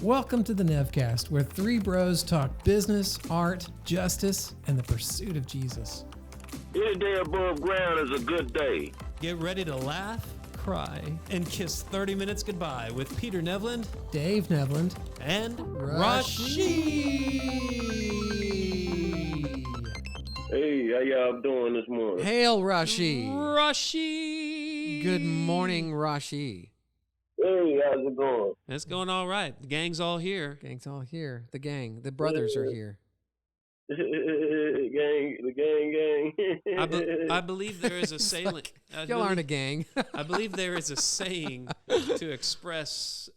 Welcome to the Nevcast, where three bros talk business, art, justice, and the pursuit of Jesus. Any day above ground is a good day. Get ready to laugh, cry, and kiss 30 minutes goodbye with Peter Nevland, Dave Nevland, and Rashid. Hey, how y'all doing this morning? Hail, Rashid. Rashid. Good morning, Rashid. Hey, how's it going? It's going all right. The gang's all here. Gang's all here. The gang. The brothers are here. The gang. I believe there is a saying. Y'all aren't a gang. I believe there is a saying to express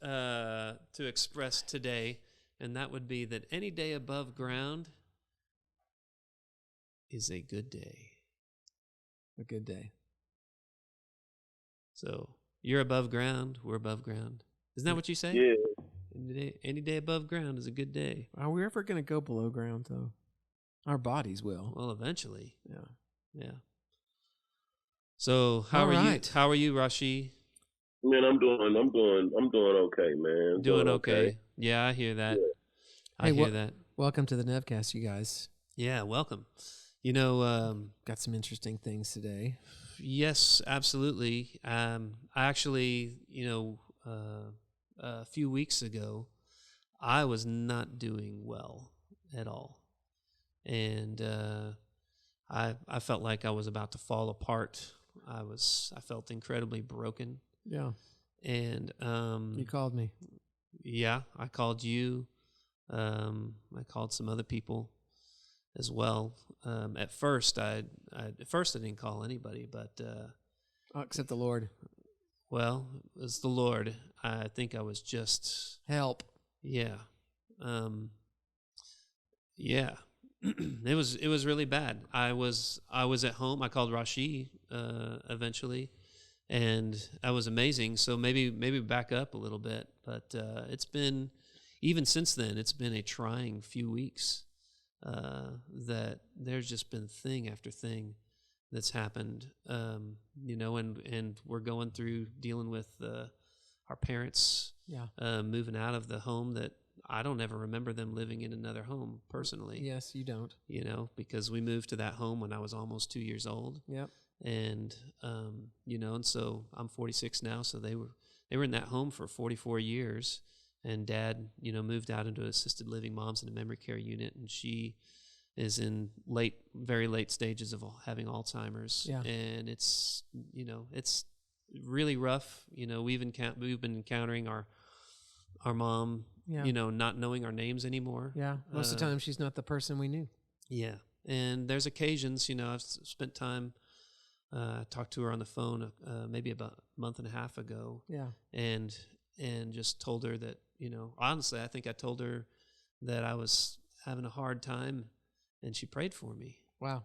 today, and that would be that any day above ground is a good day. A good day. So you're above ground. We're above ground. Isn't that what you say? Yeah. Any day above ground is a good day. Are we ever going to go below ground, though? Our bodies will. Well, eventually. Yeah. So how All are you? right. How are you, Rashid? Man, I'm doing okay, man. Doing okay. Yeah, I hear that. Yeah. I hear that. Welcome to the Nevcast, you guys. Yeah, welcome. You know, Got some interesting things today. yes, absolutely. I actually, a few weeks ago, I was not doing well at all, and I felt like I was about to fall apart. I felt incredibly broken, Yeah. and You called me. yeah, I called you. I called some other people as well. At first, I didn't call anybody, but Except the Lord. well, it was the Lord. I think I was just Help. yeah. It was really bad. I was at home. I called Rashid eventually, and that was amazing. So maybe back up a little bit, but it's been, even since then, it's been a trying few weeks. That there's just been thing after thing that's happened, and we're going through dealing with our parents moving out of the home that I don't ever remember them living in another home personally. Yes, you don't. Because we moved to that home when I was almost 2 years old. Yep. And, and so I'm 46 now. So they were in that home for 44 years. And Dad, moved out into assisted living. Mom's in a memory care unit, and she is in very late stages of having Alzheimer's. Yeah. And it's really rough. We've been encountering our mom, Yeah. not knowing our names anymore. Yeah. Most of the time, she's not the person we knew. Yeah. And there's occasions, I've spent time, talked to her on the phone maybe about a month and a half ago. Yeah. And just told her that, honestly, I think I told her that I was having a hard time, and she prayed for me. Wow.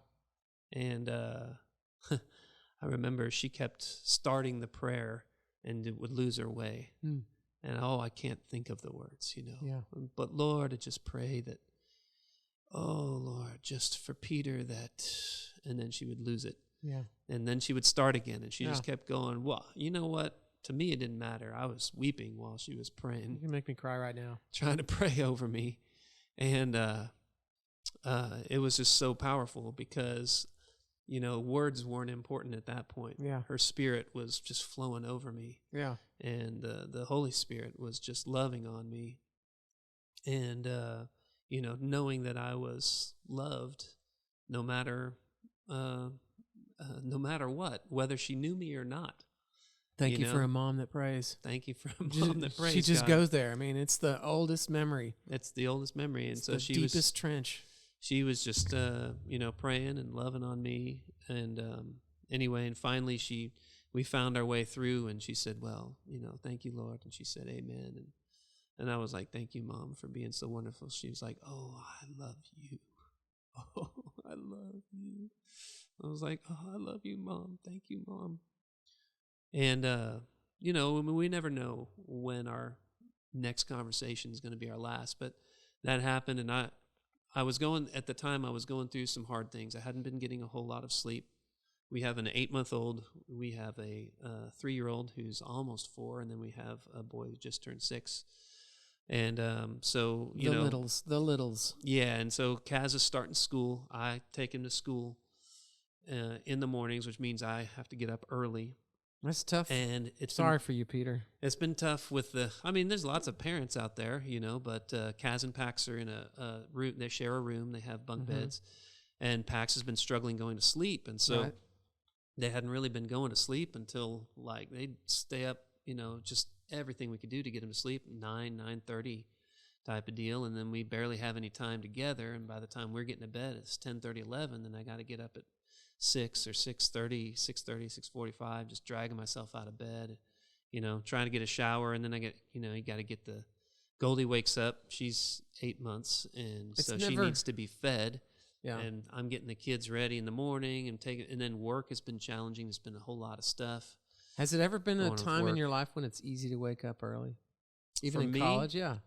And I remember she kept starting the prayer and it would lose her way. Hmm. And I can't think of the words, Yeah. But Lord, I just pray that, oh Lord, just for Peter that, and then she would lose it. Yeah. And then she would start again, and she just Yeah. kept going, well, you know what? To me, it didn't matter. I was weeping while she was You praying, can make me cry right now. trying to pray over me. And it was just so powerful because, words weren't important at that point. Yeah. Her spirit was just flowing over me. Yeah. And the Holy Spirit was just loving on me. And, knowing that I was loved no matter what, whether she knew me or not. Thank you for a mom that prays. Thank you for a mom that prays. She just God. goes there. I mean, it's the oldest memory. It's the oldest memory. And It's so the she deepest trench. she was just, praying and loving on me. And anyway, and finally we found our way through, and she said, well, thank you, Lord. And she said, amen. And I was like, thank you, Mom, for being so wonderful. She was like, oh, I love you. Oh, I love you. I was like, oh, I love you, Mom. Thank you, Mom. And, we never know when our next conversation is going to be our last, but that happened. And I was going through some hard things. I hadn't been getting a whole lot of sleep. We have an 8-month-old. We have a 3-year-old who's almost 4, and then we have a boy who just turned 6. And so, The littles. Yeah, and so Kaz is starting school. I take him to school in the mornings, which means I have to get up early. That's tough. And it's Sorry for you, Peter. It's been tough with there's lots of parents out there, but Kaz and Pax are in a room. They share a room. They have bunk beds. And Pax has been struggling going to sleep. And so they hadn't really been going to sleep until, like, they'd stay up, just everything we could do to get him to sleep, 9:30 type of deal. And then we barely have any time together. And by the time we're getting to bed, it's 10:30, 11. Then I got to get up at 6 or 6:30, 6:45, just dragging myself out of bed, trying to get a shower. And then I get, you got to get Goldie wakes up. She's 8 months. And she needs to be fed. Yeah. And I'm getting the kids ready in the morning and then work has been challenging. There's been a whole lot of stuff. Has it ever been a time in your life when it's easy to wake up early? Even in college? Yeah.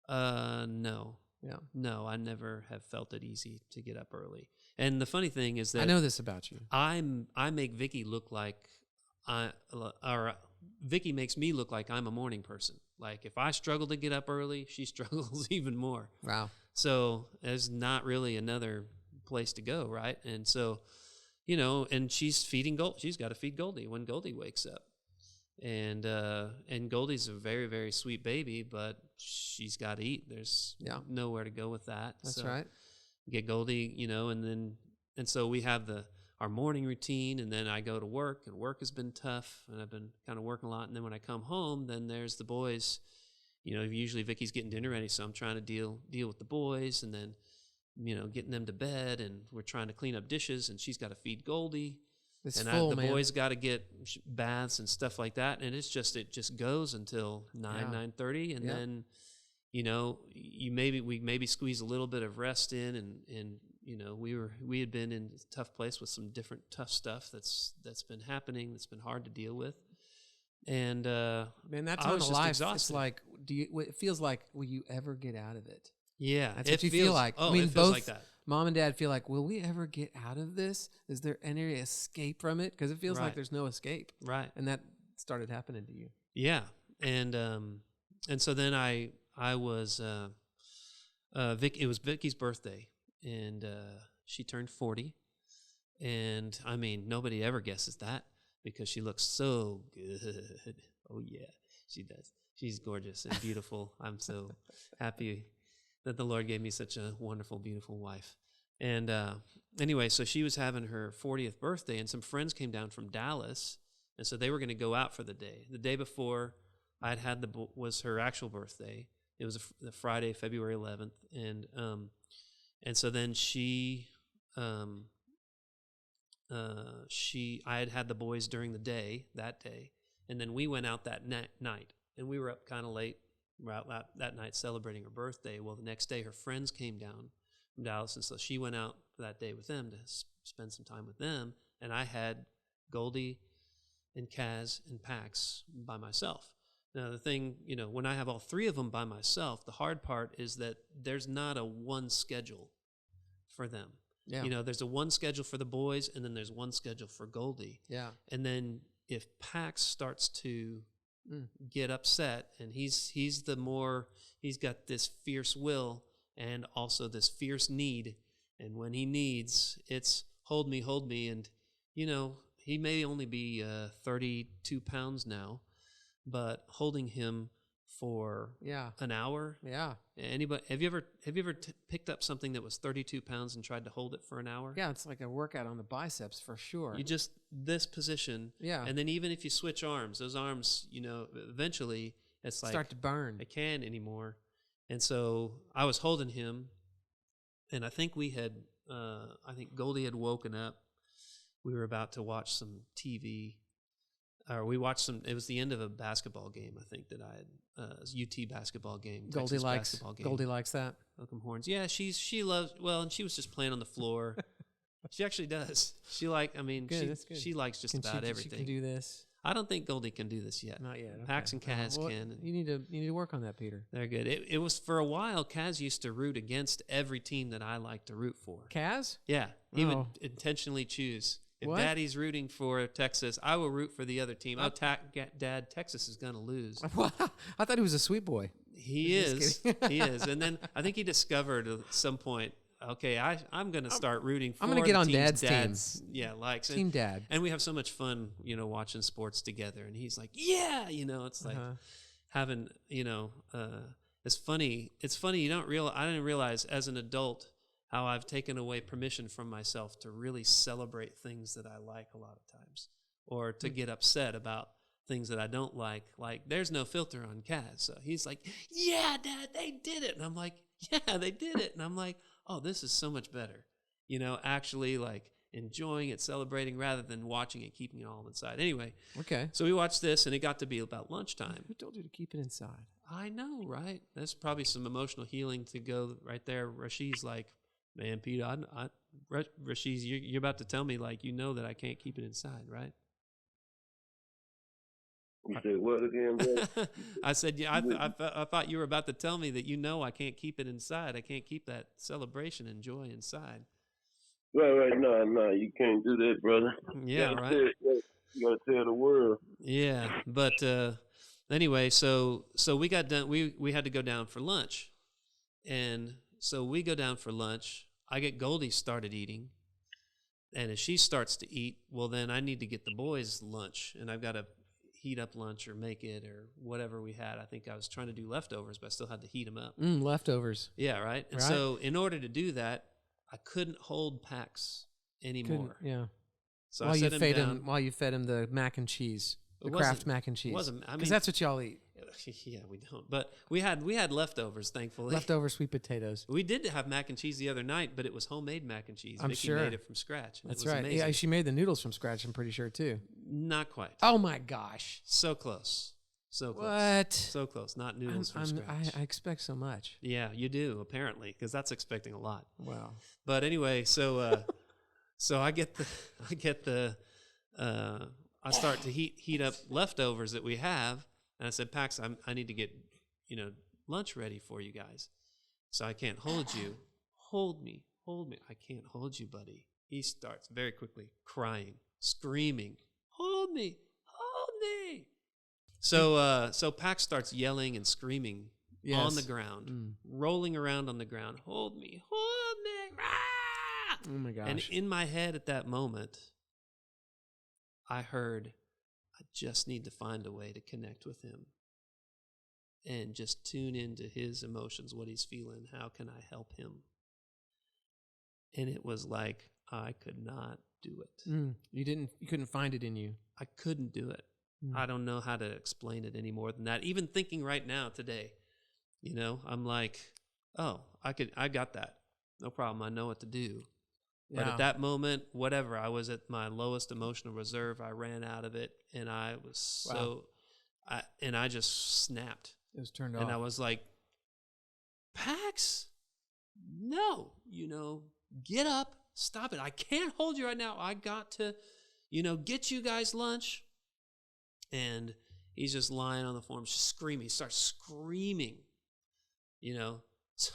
No. Yeah. No, I never have felt it easy to get up early. And the funny thing is that I know this about you. I make Vicky look like Vicky makes me look like I'm a morning person. Like if I struggle to get up early, she struggles even more. Wow. So there's not really another place to go, right? And so, and she's feeding Goldie. She's got to feed Goldie when Goldie wakes up. And Goldie's a very, very sweet baby, but she's got to eat. There's nowhere to go with that. That's right. Get Goldie, and so we have our morning routine, and then I go to work, and work has been tough, and I've been kind of working a lot. And then when I come home, then there's the boys. Usually Vicky's getting dinner ready, so I'm trying to deal with the boys, and then, getting them to bed, and we're trying to clean up dishes, and she's got to feed Goldie. The boys got to get baths and stuff like that, and it just goes until 9:30, and then, we maybe squeeze a little bit of rest in, and we had been in a tough place with some different tough stuff that's been happening, that's been hard to deal with. And man, that time of life, it's like, it feels like, will you ever get out of it? Yeah, that's what you feel like. Oh, I mean, it feels both like that. Mom and Dad feel like, will we ever get out of this? Is there any escape from it? Because it feels like there's no escape. Right. And that started happening to you. Yeah, and so then I was it was Vicky's birthday, and she turned 40, and I mean nobody ever guesses that because she looks so good. Oh yeah, she does. She's gorgeous and beautiful. I'm so happy that the Lord gave me such a wonderful, beautiful wife. And anyway, so she was having her 40th birthday, and some friends came down from Dallas, and so they were going to go out for the day. The day before, was her actual birthday. It was the Friday, February 11th, and so then I had the boys during the day that day, and then we went out that night, and we were up kind of late. We're out that night celebrating her birthday. Well, the next day her friends came down from Dallas, and so she went out that day with them to spend some time with them, and I had Goldie and Kaz and Pax by myself. Now, the thing, when I have all three of them by myself, the hard part is that there's not a one schedule for them. Yeah. There's a one schedule for the boys, and then there's one schedule for Goldie. Yeah. And then if Pax starts to get upset, and he's got this fierce will and also this fierce need, and when he needs, it's hold me, and he may only be 32 pounds now, but holding him for an hour. Yeah. Anybody have you ever picked up something that was 32 pounds and tried to hold it for an hour? Yeah, it's like a workout on the biceps for sure. You just this position. Yeah. And then even if you switch arms, those arms, eventually it's like start to burn. They can't anymore. And so I was holding him, and I think Goldie had woken up. We were about to watch some TV. We watched some. It was the end of a basketball game. I think that I had UT basketball game. Goldie likes basketball game. Goldie likes that. Oakham Horns. Yeah, she loves. Well, and she was just playing on the floor. She actually does. She likes just about everything. She can do this. I don't think Goldie can do this yet. Not yet. Okay. Pax and Kaz can. You need to work on that, Peter. They're good. It was for a while. Kaz used to root against every team that I like to root for. Kaz? Yeah, he would intentionally choose. If Daddy's rooting for Texas, I will root for the other team. Dad, Texas is going to lose. I thought he was a sweet boy. He Just is. kidding. He is. And then I think he discovered at some point, okay, I'm going to start rooting for I'm gonna get the on teams Dad's team. yeah, likes. Team Dad. And we have so much fun, watching sports together. And he's like, yeah, it's like having, it's funny. It's funny. I didn't realize as an adult how I've taken away permission from myself to really celebrate things that I like a lot of times, or to get upset about things that I don't like. Like, there's no filter on Kaz. So he's like, yeah, Dad, they did it. And I'm like, yeah, they did it. And I'm like, oh, this is so much better. Actually like enjoying it, celebrating, rather than watching it, keeping it all inside. Anyway. Okay. So we watched this, and it got to be about lunchtime. Who told you to keep it inside? I know, right? That's probably some emotional healing to go right there. Rashi's like, man, Pete, Rashi's, you're about to tell me, like, that I can't keep it inside, right? You said what again, bro? I said, yeah, I thought you were about to tell me that I can't keep it inside. I can't keep that celebration and joy inside. Right. No, you can't do that, brother. Yeah, right. You gotta tell the world. Yeah, but anyway, so we got done. We had to go down for lunch, and so we go down for lunch. I get Goldie started eating, and as she starts to eat, well, then I need to get the boys lunch, and I've got to heat up lunch or make it or whatever we had. I think I was trying to do leftovers, but I still had to heat them up. Leftovers. Yeah, right. And so in order to do that, I couldn't hold Pax anymore. Yeah. So while I you set him fed down. him, while you fed him the mac and cheese, the It Kraft wasn't- mac and cheese. wasn't- I Because mean- that's what y'all eat. Yeah, we don't. But we had leftovers, thankfully. Leftover sweet potatoes. We did have mac and cheese the other night, but it was homemade mac and cheese. I'm Mickey sure. made it from scratch. And That's it was right. Amazing. Yeah, she made the noodles from scratch, I'm pretty sure, too. Not quite. Oh, my gosh. So close. So close. What? So close. Not noodles from scratch. I expect so much. Yeah, you do, apparently, because that's expecting a lot. Wow. But anyway, so I start to heat up leftovers that we have, and I said, Pax, I need to get lunch ready for you guys, so I can't hold you. Hold me. I can't hold you, buddy. He starts very quickly crying, screaming, hold me. So Pax starts yelling and screaming on the ground, rolling around on the ground. Hold me. Ah! Oh my gosh. And in my head at that moment, I heard, I just need to find a way to connect with him and just tune into his emotions, what he's feeling. How can I help him? And it was like I could not do it. You couldn't find it in you. I couldn't do it. I don't know how to explain it any more than that. Even thinking right now today, I'm like, oh, I got that. No problem. I know what to do. Yeah. But at that moment, whatever, I was at my lowest emotional reserve. I ran out of it, and I was I just snapped. It was turned off. And I was like, Pax, no, get up, stop it. I can't hold you right now. I got to, get you guys lunch. And he's just lying on the floor, just screaming. He starts screaming, So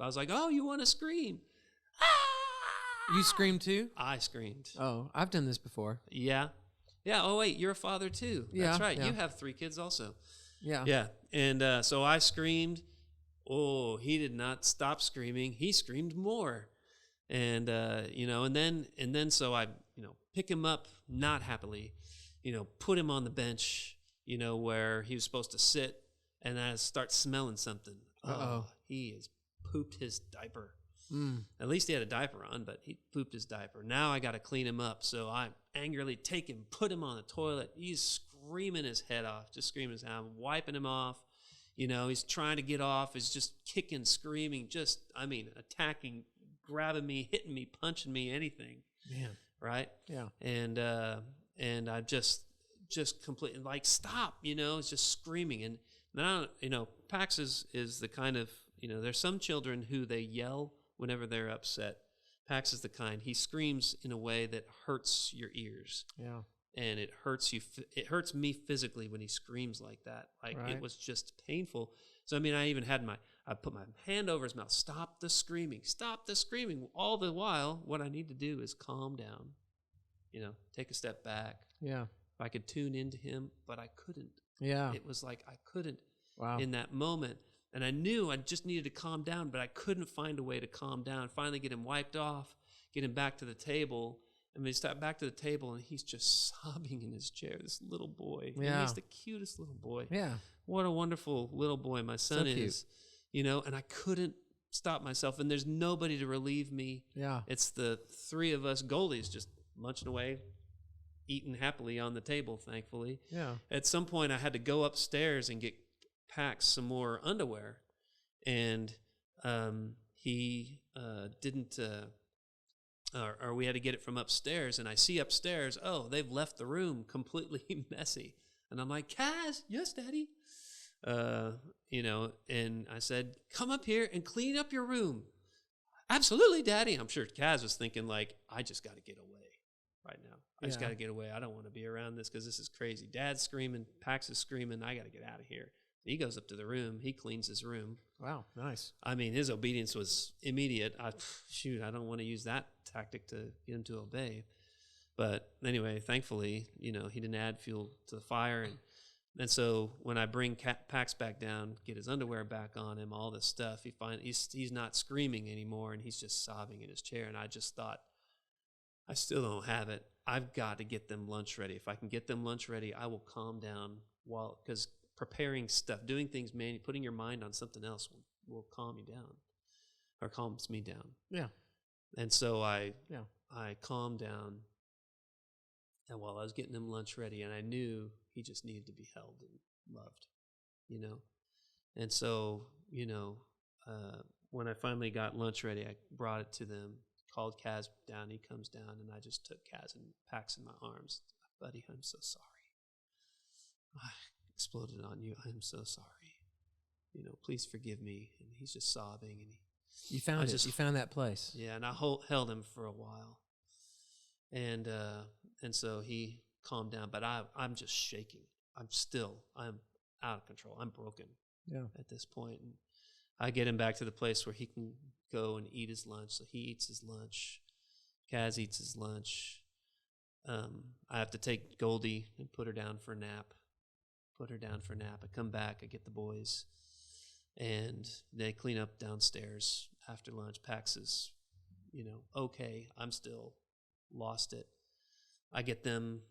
I was like, oh, you want to scream? Ah! You screamed too? I screamed. Oh, I've done this before. Yeah. Yeah. Oh, wait, you're a father too. Yeah, That's right. yeah. You have 3 kids also. Yeah. Yeah. And so I screamed. Oh, he did not stop screaming. He screamed more. And, and then so I, pick him up, not happily, put him on the bench, where he was supposed to sit, and I start smelling something. Uh-oh. He has pooped his diaper. At least he had a diaper on, but he pooped his diaper. Now I got to clean him up. So I angrily take him, put him on the toilet. He's screaming his head off, just screaming his head off. I'm wiping him off. He's trying to get off. He's just kicking, screaming, attacking, grabbing me, hitting me, punching me, anything. Man. Right? Yeah. And I just completely like, stop, it's just screaming. And now, Pax is the kind of, there's some children who they yell whenever they're upset. Pax is the kind, he screams in a way that hurts your ears. Yeah. And it hurts you. It hurts me physically when he screams like that. Like, Right. It was just painful. So, I even had I put my hand over his mouth. Stop the screaming. Stop the screaming. All the while, what I need to do is calm down, take a step back. Yeah. If I could tune into him, but I couldn't. Yeah. It was like I couldn't Wow. in that moment. And I knew I just needed to calm down, but I couldn't find a way to calm down. Finally get him wiped off, get him back to the table. And we step back to the table, and he's just sobbing in his chair, this little boy. Yeah. And he's the cutest little boy. Yeah. What a wonderful little boy my son is. You know, and I couldn't stop myself, and there's nobody to relieve me. Yeah. It's the three of us Goldies just munching away, eating happily on the table, thankfully. Yeah. At some point, I had to go upstairs and get Pax some more underwear, and he didn't, or we had to get it from upstairs, and I see upstairs, oh, they've left the room completely messy. And I'm like, Kaz, yes, Daddy. You know, and I said, come up here and clean up your room. Absolutely, Daddy. I'm sure Kaz was thinking, like, I just got to get away right now. I just got to get away. I don't want to be around this because this is crazy. Dad's screaming, Pax is screaming, I got to get out of here. He goes up to the room. He cleans his room. Wow, nice. I mean, his obedience was immediate. I don't want to use that tactic to get him to obey. But anyway, thankfully, you know, he didn't add fuel to the fire. And so when I bring Pax back down, get his underwear back on him, all this stuff, he's not screaming anymore, and he's just sobbing in his chair. And I just thought, I still don't have it. I've got to get them lunch ready. If I can get them lunch ready, I will calm down because preparing stuff, doing things, putting your mind on something else will calm you down, or calms me down. Yeah. And so I calmed down, and while I was getting him lunch ready, and I knew he just needed to be held and loved, you know. And so, you know, when I finally got lunch ready, I brought it to them, called Kaz down. He comes down, and I just took Kaz and Pax in my arms. Buddy, I'm so sorry. I exploded on you. I'm so sorry. You know, please forgive me. And he's just sobbing. And you found it. You found that place. Yeah, and I held him for a while. And so he calmed down, but I'm just shaking. I'm out of control. I'm broken at this point. And I get him back to the place where he can go and eat his lunch. So he eats his lunch. Kaz eats his lunch. I have to take Goldie and put her down for a nap. I come back, I get the boys, and they clean up downstairs after lunch. Pax is, you know, okay. I'm still lost it. I get them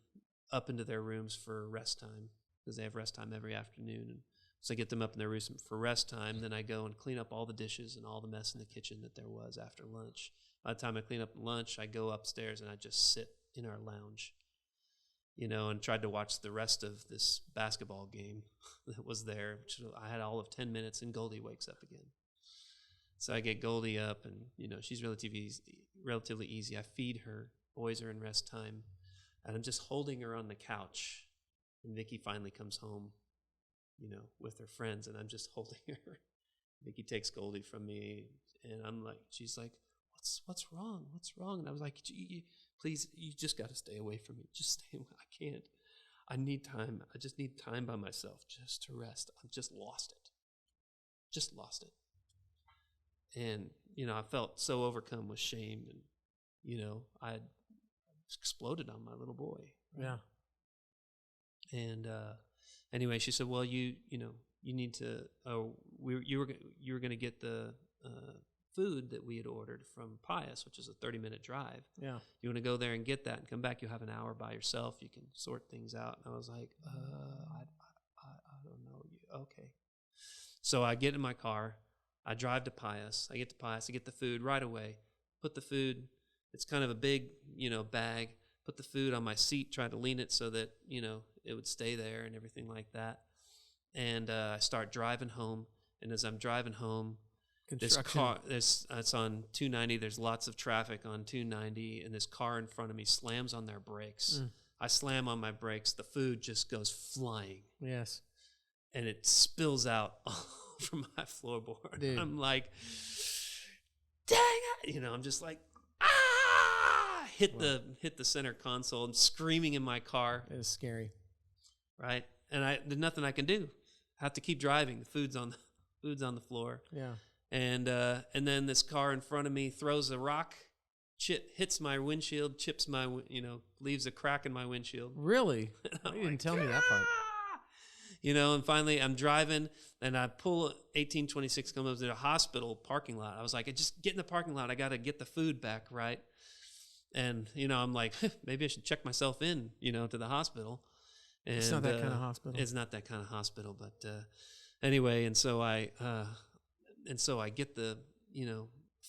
up into their rooms for rest time because they have rest time every afternoon. And so I get them up in their rooms for rest time. Then I go and clean up all the dishes and all the mess in the kitchen that there was after lunch. By the time I clean up lunch, I go upstairs and I just sit in our lounge, you know, and tried to watch the rest of this basketball game that was there. Which I had all of 10 minutes, and Goldie wakes up again. So I get Goldie up, and, you know, she's relatively easy. I feed her. Boys are in rest time. And I'm just holding her on the couch. And Vicky finally comes home, you know, with her friends, and I'm just holding her. Vicky takes Goldie from me, and I'm like, she's like, what's wrong? What's wrong? And I was like, please, you just got to stay away from me. Just stay away. I can't. I need time. I just need time by myself just to rest. I've just lost it. Just lost it. And, you know, I felt so overcome with shame, and, you know, I had exploded on my little boy. Right? Yeah. And anyway, she said, well, you know, you need to, you were going to get the food that we had ordered from Pius, which is a 30-minute drive. Yeah. You want to go there and get that and come back? You'll have an hour by yourself. You can sort things out. And I was like, I don't know. Okay. So I get in my car. I drive to Pius. I get to Pius. I get the food right away. Put the food, it's kind of a big, you know, bag. Put the food on my seat, try to lean it so that, you know, it would stay there and everything like that. And I start driving home. And as I'm driving home, this car, it's on 290. There's lots of traffic on 290, and this car in front of me slams on their brakes. I slam on my brakes. The food just goes flying. Yes. And it spills out all over my floorboard. Dude. I'm like, dang it. You know, I'm just like, hit the center console. I'm screaming in my car. It was scary. Right? And there's nothing I can do. I have to keep driving. The food's on the floor. Yeah. And then this car in front of me throws a rock, hits my windshield, chips leaves a crack in my windshield. Really? You didn't tell me that part. And finally I'm driving and I pull 1826 comes up to the hospital parking lot. I was like, just get in the parking lot. I got to get the food back, right? And, I'm like, maybe I should check myself in, to the hospital. And, it's not that kind of hospital. It's not that kind of hospital. But anyway, and so I get the,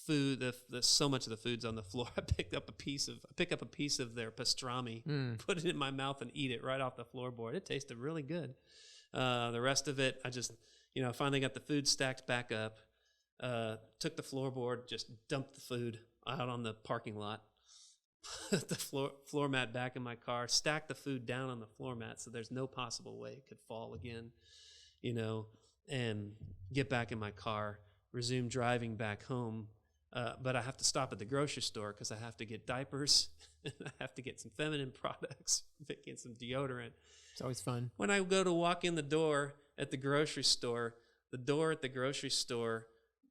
food, so much of the food's on the floor. I pick up a piece of their pastrami, put it in my mouth and eat it right off the floorboard. It tasted really good. The rest of it, I just, finally got the food stacked back up, took the floorboard, just dumped the food out on the parking lot, put the floor mat back in my car, stacked the food down on the floor mat so there's no possible way it could fall again, and get back in my car, resume driving back home. But I have to stop at the grocery store because I have to get diapers, and I have to get some feminine products, get some deodorant. It's always fun. When I go to walk in the door at the grocery store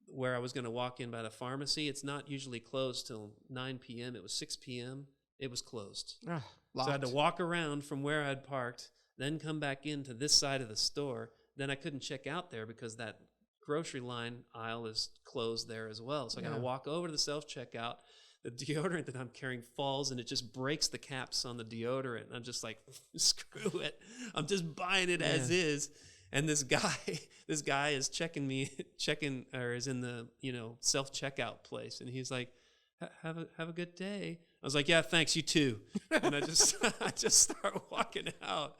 where I was going to walk in by the pharmacy, it's not usually closed till 9 p.m. It was 6 p.m. It was closed. So I had to walk around from where I'd parked, then come back into this side of the store. Then I couldn't check out there because that grocery line aisle is closed there as well. So I got to walk over to the self-checkout. The deodorant that I'm carrying falls and it just breaks the caps on the deodorant. And I'm just like, screw it. I'm just buying it as is. And this guy is is in the, self-checkout place. And he's like, have a good day. I was like, yeah, thanks, you too. And I just start walking out.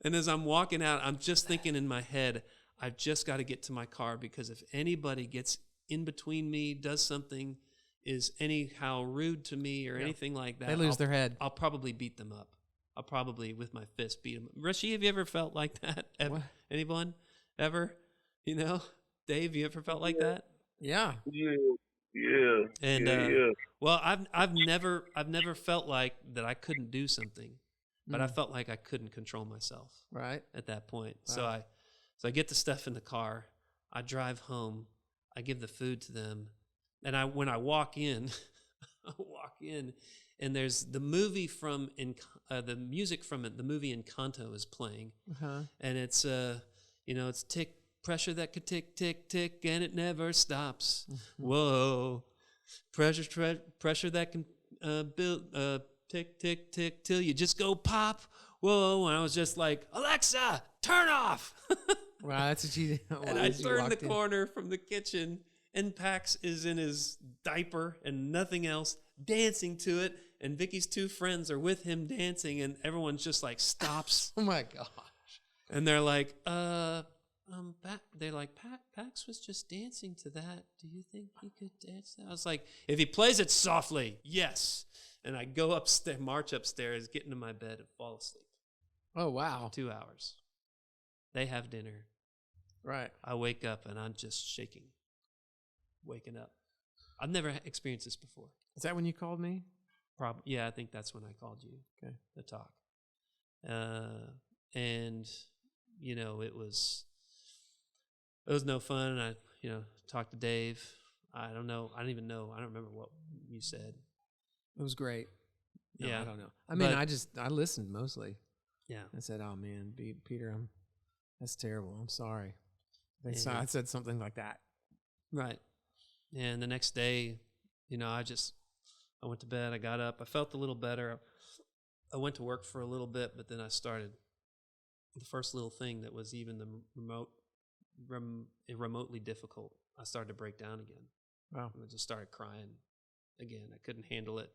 And as I'm walking out, I'm just thinking in my head, I've just got to get to my car because if anybody gets in between me, does something, is anyhow rude to me or anything like that, they lose their head. I'll probably beat them up. I'll probably, with my fist, beat them. Rishi, have you ever felt like that? Anyone? Ever? Dave, you ever felt like that? Yeah. Yeah. And well, I've never felt like that I couldn't do something, but I felt like I couldn't control myself. Right. At that point. Wow. So I get the stuff in the car. I drive home. I give the food to them, and when I walk in, and there's the movie from the music from it. The movie Encanto is playing, and it's it's tick pressure that could tick tick tick and it never stops. Whoa, pressure that can build tick tick tick till you just go pop. Whoa, and I was just like, Alexa, turn off. Wow, that's what you did. And I turned the corner from the kitchen, and Pax is in his diaper and nothing else, dancing to it, and Vicky's two friends are with him dancing, and everyone's just like stops. Oh my gosh. And they're like, Pax was just dancing to that. Do you think he could dance that? I was like, if he plays it softly, yes. And I go upstairs, march upstairs, get into my bed and fall asleep. Oh, wow. 2 hours. They have dinner. Right. I wake up and I'm just shaking, waking up. I've never experienced this before. Is that when you called me? Yeah, I think that's when I called you. Okay. To talk. And it was no fun. I talked to Dave. I don't know. I don't even know. I don't remember what you said. It was great. No, yeah, I don't know. I mean, I listened mostly. Yeah. I said, "Oh man, Peter, that's terrible. I'm sorry." Yeah. I said something like that. Right. And the next day, I went to bed. I got up. I felt a little better. I went to work for a little bit, but then I started the first little thing that was even the remotely difficult. I started to break down again. Wow. I just started crying again. I couldn't handle it.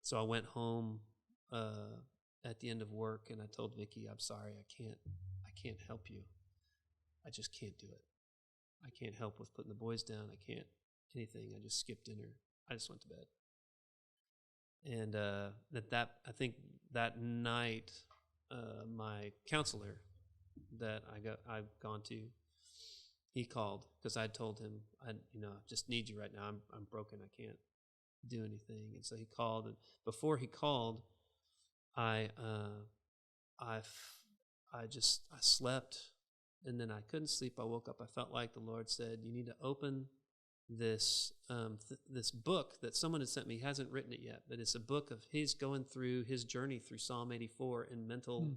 So I went home at the end of work, and I told Vicky, "I'm sorry, I can't help you. I just can't do it. I can't help with putting the boys down. I can't anything. I just skipped dinner. I just went to bed." And I think that night, my counselor that I've gone to, he called because I told him I just need you right now. I'm broken. I can't do anything. And so he called, and before he called, I slept, and then I couldn't sleep. I woke up. I felt like the Lord said, "You need to open this this book that someone had sent me. He hasn't written it yet, but it's a book of his going through his journey through Psalm 84 and mental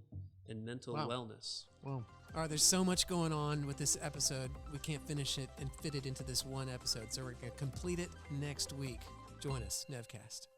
Wow. wellness. Well, all right, there's so much going on with this episode. We can't finish it and fit it into this one episode, so we're going to complete it next week. Join us, Nevcast.